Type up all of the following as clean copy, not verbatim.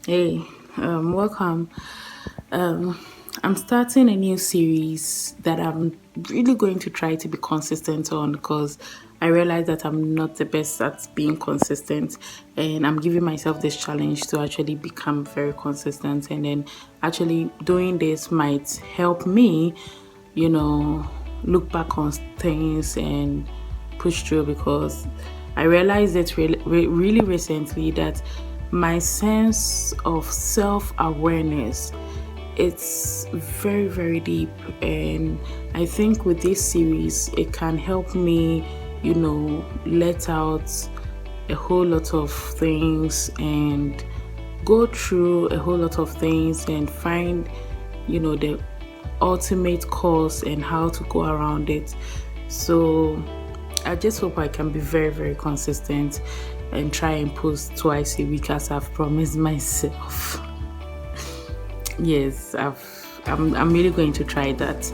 Hey, welcome. Um, I'm starting a new series that I'm really going to try to be consistent on because I realize that I'm not the best at being consistent, and I'm giving myself this challenge to actually become very consistent. And then, actually, doing this might help me, you know, look back on things and push through because I realized it really recently that my sense of self-awareness, it's very very deep, and I think with this series it can help me, let out a whole lot of things and go through a whole lot of things and find, the ultimate cause and how to go around it. So I just hope I can be very, very consistent and try and post twice a week as I've promised myself. Yes, I'm really going to try that.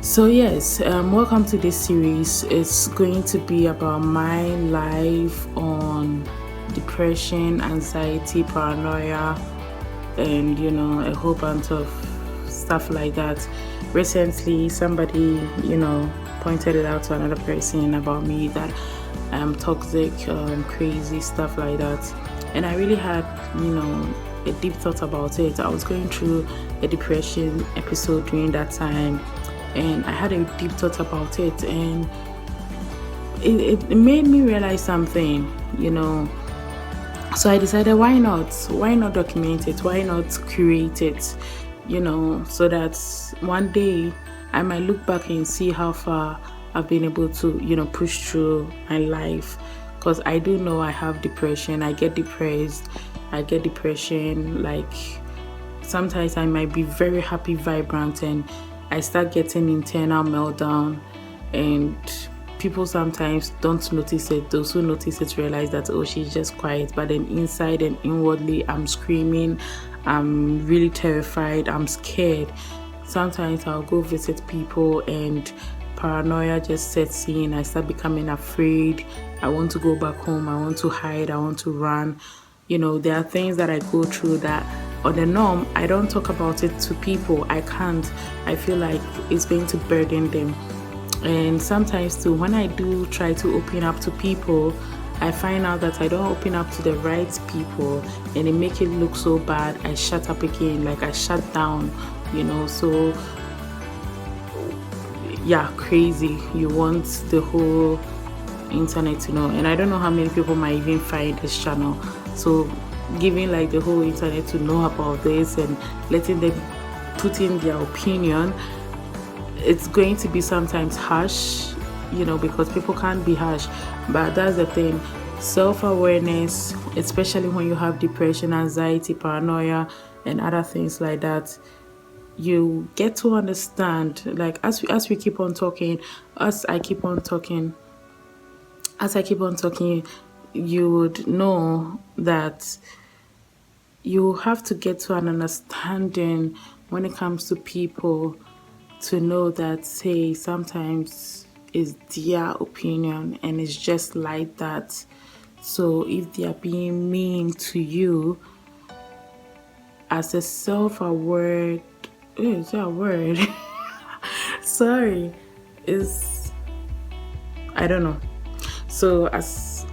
So yes, welcome to this series. It's going to be about my life on depression, anxiety, paranoia, and a whole bunch of stuff like that. Recently, somebody pointed it out to another person about me that I'm toxic, crazy, stuff like that, and I really had a deep thought about it. I was going through a depression episode during that time, and I had a deep thought about it, and it made me realize something. So I decided, why not? Why not document it? Why not create it? So that one day I might look back and see how far I've been able to, push through my life. Because I do know I have depression. I get depressed. I get depression. Like sometimes I might be very happy, vibrant, and I start getting internal meltdown, and people sometimes don't notice it. Those who notice it realize that, oh, she's just quiet, but then inside and inwardly I'm screaming, I'm really terrified, I'm scared. Sometimes I'll go visit people and paranoia just sets in. I start becoming afraid. I want to go back home. I want to hide. I want to run. There are things that I go through that on the norm, I don't talk about it to people. I can't. I feel like it's going to burden them. And sometimes too, when I do try to open up to people, I find out that I don't open up to the right people, and it make it look so bad. I shut up again, like I shut down. So yeah, crazy. You want the whole internet to know, and I don't know how many people might even find this channel. So giving like the whole internet to know about this and letting them put in their opinion, it's going to be sometimes harsh, because people can't be harsh. But that's the thing. Self-awareness, especially when you have depression, anxiety, paranoia, and other things like that, you get to understand, like as we keep on talking, as I keep on talking, you would know that you have to get to an understanding when it comes to people, to know that, hey, sometimes it's their opinion and it's just like that. So if they are being mean to you, as a self-aware, is that a word? Sorry, is, I don't know. So as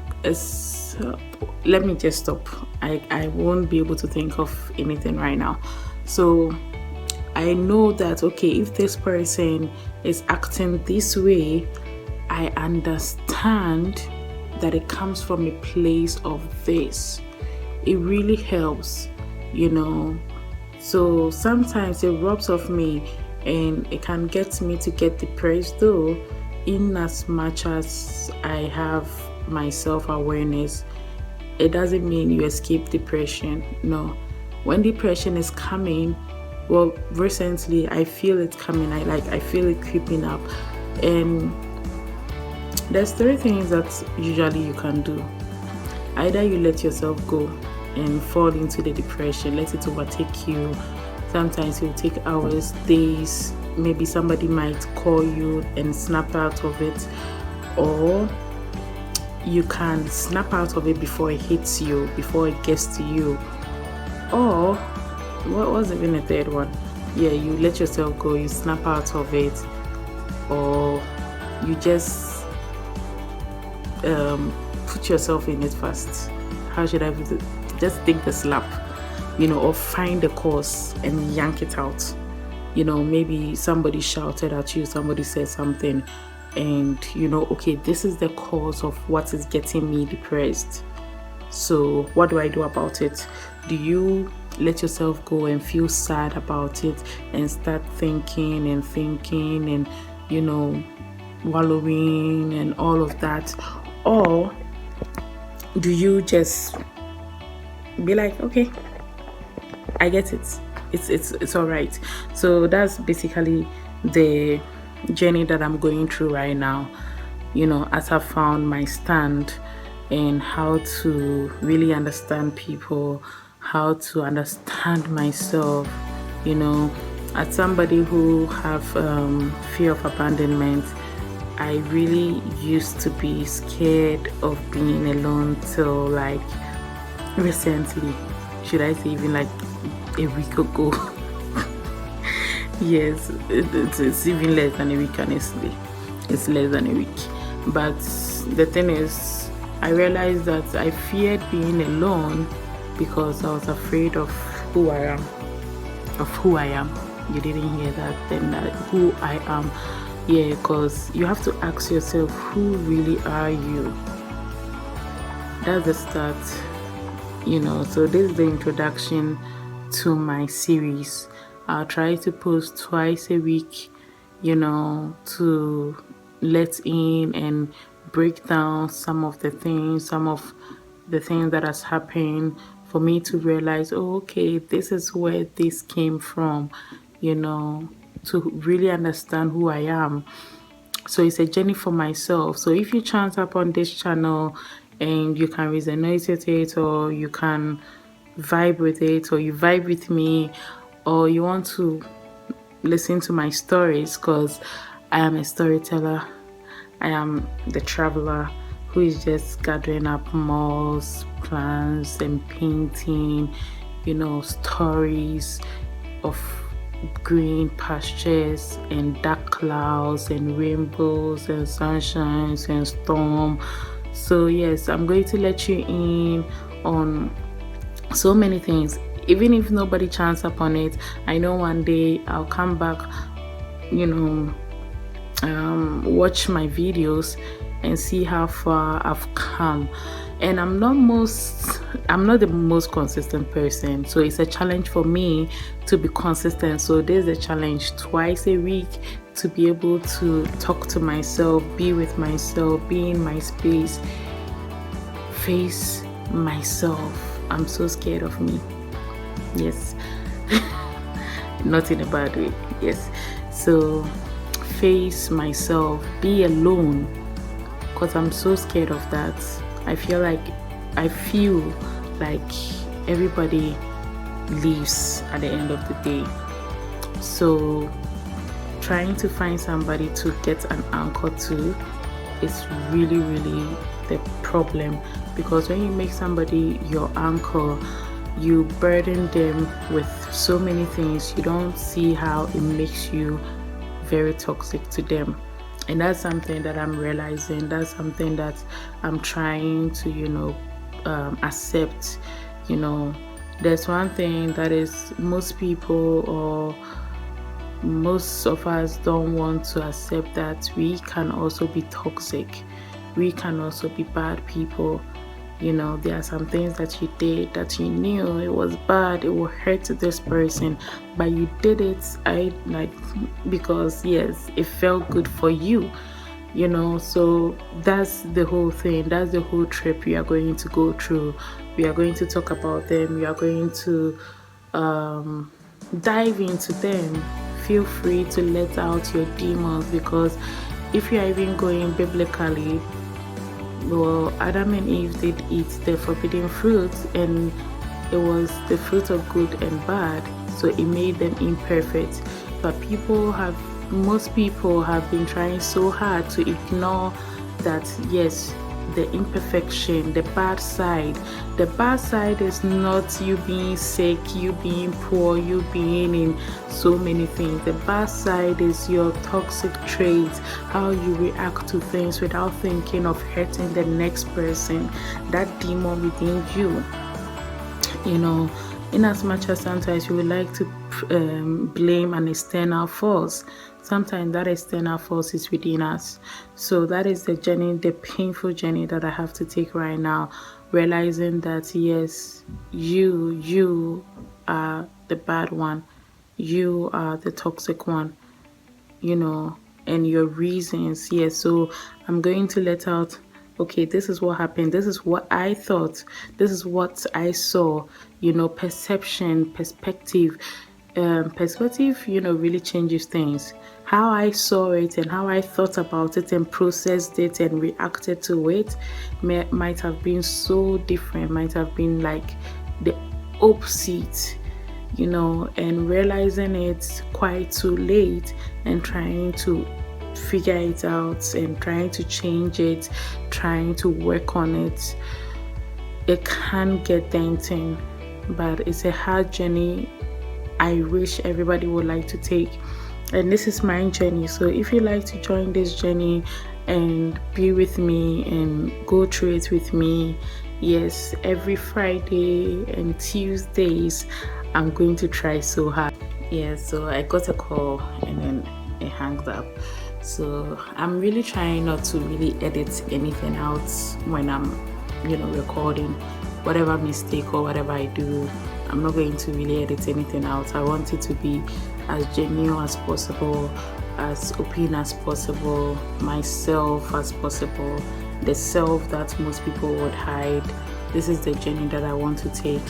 let me just stop. I won't be able to think of anything right now. So I know that, okay, if this person is acting this way, I understand that it comes from a place of this. It really helps, you know. So sometimes it rubs off me and it can get me to get depressed, though, in as much as I have my self-awareness. It doesn't mean you escape depression. No. When depression is coming, well, recently I feel it coming. I feel it creeping up. And there's three things that usually you can do. Either you let yourself go and fall into the depression, let it overtake you. Sometimes it will take hours, days. Maybe somebody might call you and snap out of it, or you can snap out of it before it hits you, before it gets to you. Or what was even the third one? Yeah, you let yourself go, you snap out of it, or you just put yourself in it first. How should I put it? Just take the slap, or find the cause and yank it out. Maybe somebody shouted at you, somebody said something, and okay, this is the cause of what is getting me depressed. So what do I do about it? Do you let yourself go and feel sad about it and start thinking and wallowing and all of that? Or do you just be like, okay, I get it, it's all right? So that's basically the journey that I'm going through right now, as I found my stand and how to really understand people, how to understand myself. As somebody who have fear of abandonment, I really used to be scared of being alone till like recently. Should I say even like a week ago? Yes, it's even less than a week, honestly. It's less than a week. But the thing is, I realized that I feared being alone because I was afraid of who I am. You didn't hear that? Then that who I am. Yeah, because you have to ask yourself, who really are you? That's the start. So this is the introduction to my series. I'll try to post twice a week, to let in and break down some of the things that has happened for me to realize, okay, this is where this came from, to really understand who I am. So it's a journey for myself. So if you chance up on this channel and you can resonate with it, or you can vibe with it, or you vibe with me, or you want to listen to my stories, because I am a storyteller. I am the traveler who is just gathering up malls, plans, and painting, stories of green pastures and dark clouds and rainbows and sunshines and storm. So yes, I'm going to let you in on so many things. Even if nobody chance upon it, I know one day I'll come back, watch my videos and see how far I've come. And I'm not the most consistent person, so it's a challenge for me to be consistent. So there's a challenge twice a week to be able to talk to myself, be with myself, be in my space, face myself. I'm so scared of me. Yes. Not in a bad way. Yes. So face myself, be alone, because I'm so scared of that. I feel like everybody leaves at the end of the day. So trying to find somebody to get an anchor to is really, really the problem, because when you make somebody your anchor, you burden them with so many things. You don't see how it makes you very toxic to them. And that's something that I'm realizing. That's something that I'm trying to, accept. There's one thing that is most people or most of us don't want to accept, that we can also be toxic. We can also be bad people. There are some things that you did that you knew it was bad, it will hurt this person, but you did it because yes, it felt good for you. So that's the whole thing. That's the whole trip we are going to go through. We are going to talk about them. We are going to dive into them. Feel free to let out your demons, because if you are even going biblically, well, Adam and Eve did eat the forbidden fruit, and it was the fruit of good and bad, so it made them imperfect. But most people have been trying so hard to ignore that, yes, the imperfection, the bad side. The bad side is not you being sick, you being poor, you being in so many things. The bad side is your toxic traits, how you react to things without thinking of hurting the next person, that demon within you. In as much as sometimes we would like to blame an external force, sometimes that external force is within us. So that is the journey, the painful journey that I have to take right now, realizing that yes, you are the bad one, you are the toxic one, and your reasons. Yes, so I'm going to let out, okay, this is what happened, this is what I thought, this is what I saw. Perception, perspective, really changes things. How I saw it and how I thought about it and processed it and reacted to it might have been so different, might have been like the opposite, and realizing it quite too late and trying to figure it out and trying to change it, trying to work on it. It can get daunting, but it's a hard journey I wish everybody would like to take. And this is my journey. So if you like to join this journey and be with me and go through it with me, yes, every Friday and Tuesdays, I'm going to try so hard. Yeah, so I got a call and then it hangs up. So I'm really trying not to really edit anything out when I'm, recording. Whatever mistake or whatever I do, I'm not going to really edit anything out. I want it to be as genuine as possible, as open as possible, myself as possible, the self that most people would hide. This is the journey that I want to take,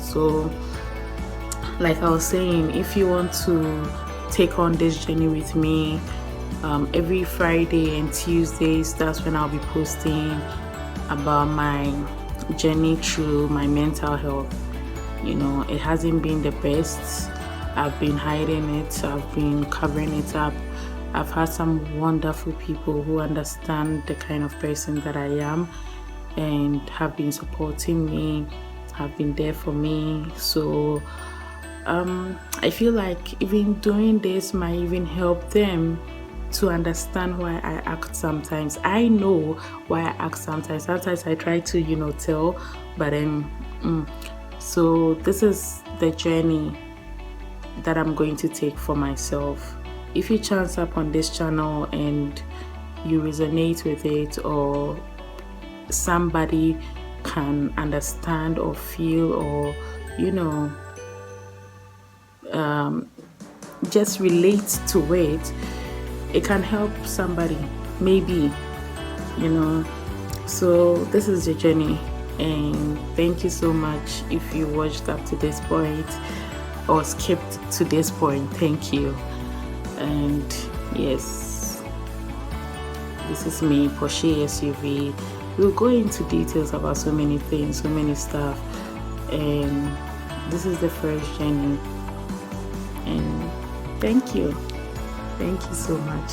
so like I was saying, if you want to take on this journey with me, every Friday and Tuesdays, that's when I'll be posting about my journey through my mental health. It hasn't been the best. I've been hiding it, I've been covering it up. I've had some wonderful people who understand the kind of person that I am and have been supporting me, have been there for me. So I feel like even doing this might even help them to understand why I act sometimes. I know why I act sometimes. Sometimes I try to, tell, but then, so this is the journey that I'm going to take for myself. If you chance up on this channel and you resonate with it, or somebody can understand or feel or, just relate to it, it can help somebody, maybe, so this is the journey. And thank you so much if you watched up to this point or skipped to this point. Thank you. And yes, this is me, Porsche SUV. We'll go into details about so many things, so many stuff, and this is the first journey. And thank you so much.